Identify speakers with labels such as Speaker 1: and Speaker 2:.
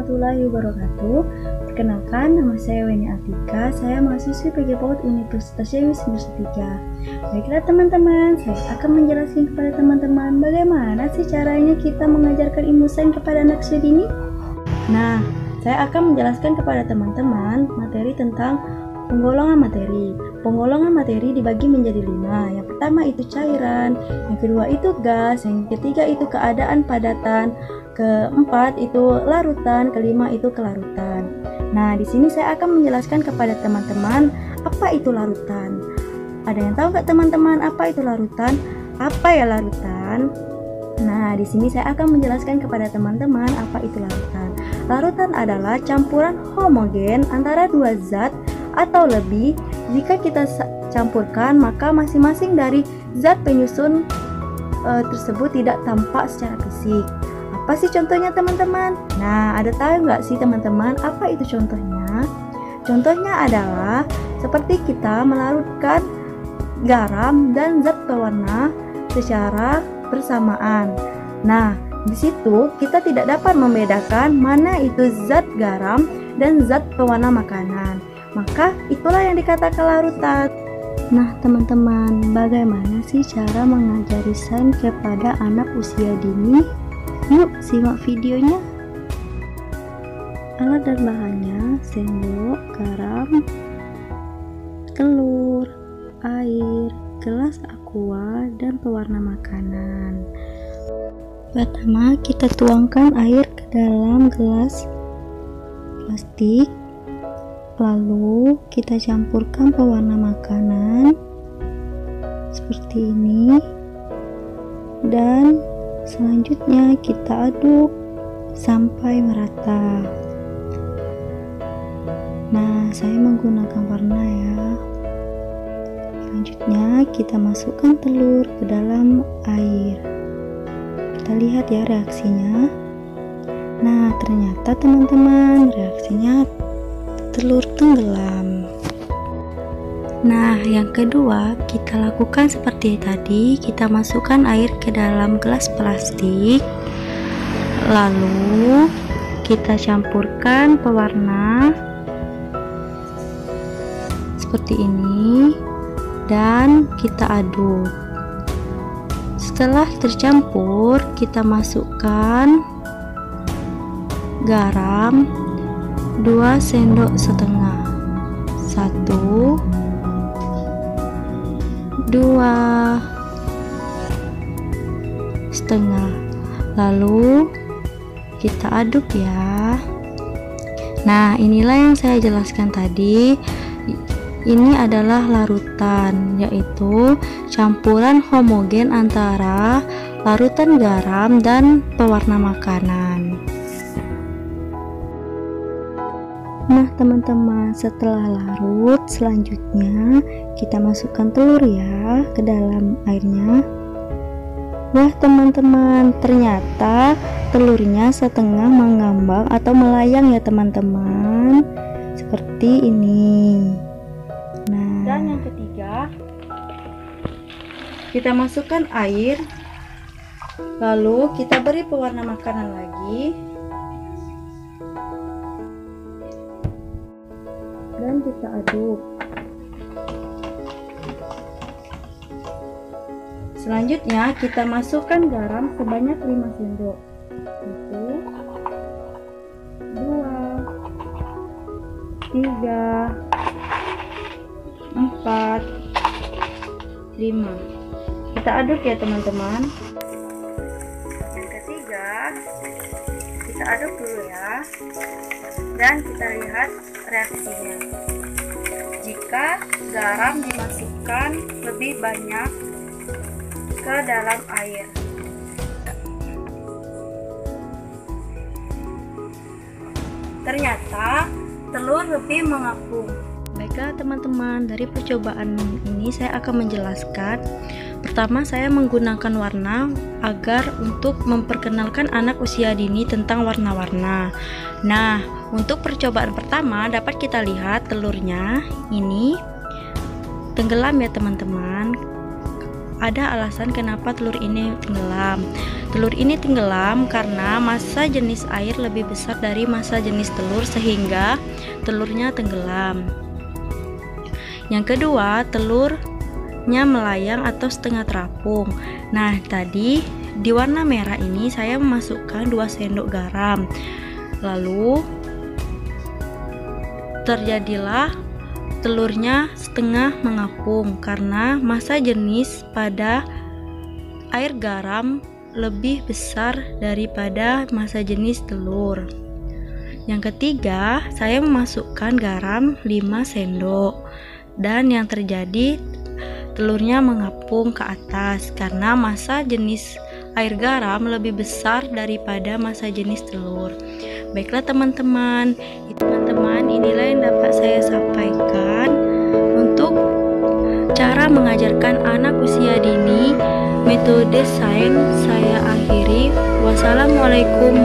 Speaker 1: warahmatullahi wabarakatuh. Perkenalkan, nama saya Weni Atika. Saya mahasiswi PG PAUD Universitas Yesus Mustika. Baiklah teman-teman, saya akan menjelaskan kepada teman-teman bagaimana sih caranya kita mengajarkan ilmu sains kepada anak usia dini. Nah, saya akan menjelaskan kepada teman-teman materi tentang penggolongan materi. Penggolongan materi dibagi menjadi 5. Yang pertama itu cairan, yang kedua itu gas, yang ketiga itu keadaan padatan, keempat itu larutan, kelima itu kelarutan. Nah, di sini saya akan menjelaskan kepada teman-teman apa itu larutan. Ada yang tahu nggak teman-teman apa itu larutan? Apa ya larutan? Nah, di sini saya akan menjelaskan kepada teman-teman apa itu larutan. Larutan adalah campuran homogen antara dua zat atau lebih. Jika kita campurkan, maka masing-masing dari zat penyusun tersebut tidak tampak secara fisik. Apa sih contohnya teman-teman? Nah, ada tahu nggak sih teman-teman apa itu contohnya? Contohnya adalah seperti kita melarutkan garam dan zat pewarna secara bersamaan. Nah, di situ kita tidak dapat membedakan mana itu zat garam dan zat pewarna makanan. Maka itulah yang dikatakan larutan. Nah teman-teman, bagaimana sih cara mengajari sains kepada anak usia dini? Yuk simak videonya. Alat dan bahannya: sendok, garam, telur, air, gelas aqua, dan pewarna makanan. Pertama, kita tuangkan air ke dalam gelas plastik. Lalu kita campurkan pewarna makanan seperti ini, dan selanjutnya kita aduk sampai merata. Nah, saya menggunakan warna ya. Selanjutnya kita masukkan telur ke dalam air. Kita lihat ya reaksinya. Nah, ternyata teman-teman, reaksinya telur tenggelam. Nah, yang kedua kita lakukan seperti tadi. Kita masukkan air ke dalam gelas plastik, lalu kita campurkan pewarna seperti ini dan kita aduk. Setelah tercampur, kita masukkan garam 2 sendok setengah, 1, 2 setengah, lalu kita aduk ya. Nah, inilah yang saya jelaskan tadi. Ini adalah larutan, yaitu campuran homogen antara larutan garam dan pewarna makanan. Nah teman-teman, setelah larut, selanjutnya kita masukkan telur ya ke dalam airnya. Wah teman-teman, ternyata telurnya setengah mengambang atau melayang ya teman-teman, seperti ini. Nah, dan yang ketiga, kita masukkan air, lalu kita beri pewarna makanan lagi, dan kita aduk. Selanjutnya kita masukkan garam sebanyak 5 sendok. 1, 2, 3, 4, 5. Kita aduk ya teman-teman. Yang ketiga, kita aduk dulu ya, dan kita lihat reaksinya. Jika garam dimasukkan lebih banyak ke dalam air, ternyata telur lebih mengapung. Baiklah teman-teman, dari percobaan ini saya akan menjelaskan. Pertama, saya menggunakan warna agar untuk memperkenalkan anak usia dini tentang warna-warna. Nah, untuk percobaan pertama dapat kita lihat telurnya ini tenggelam ya teman-teman. ada alasan kenapa telur ini tenggelam. Telur ini tenggelam karena massa jenis air lebih besar dari massa jenis telur sehingga telurnya tenggelam. Yang kedua, telurnya melayang atau setengah terapung. Nah, tadi di warna merah ini saya memasukkan 2 sendok garam. Lalu terjadilah telurnya setengah mengapung karena massa jenis pada air garam lebih besar daripada massa jenis telur. Yang ketiga, saya memasukkan garam 5 sendok. Dan yang terjadi telurnya mengapung ke atas karena massa jenis air garam lebih besar daripada massa jenis telur. Baiklah teman-teman, inilah yang dapat saya sampaikan untuk cara mengajarkan anak usia dini metode sains. Saya akhiri. Wassalamualaikum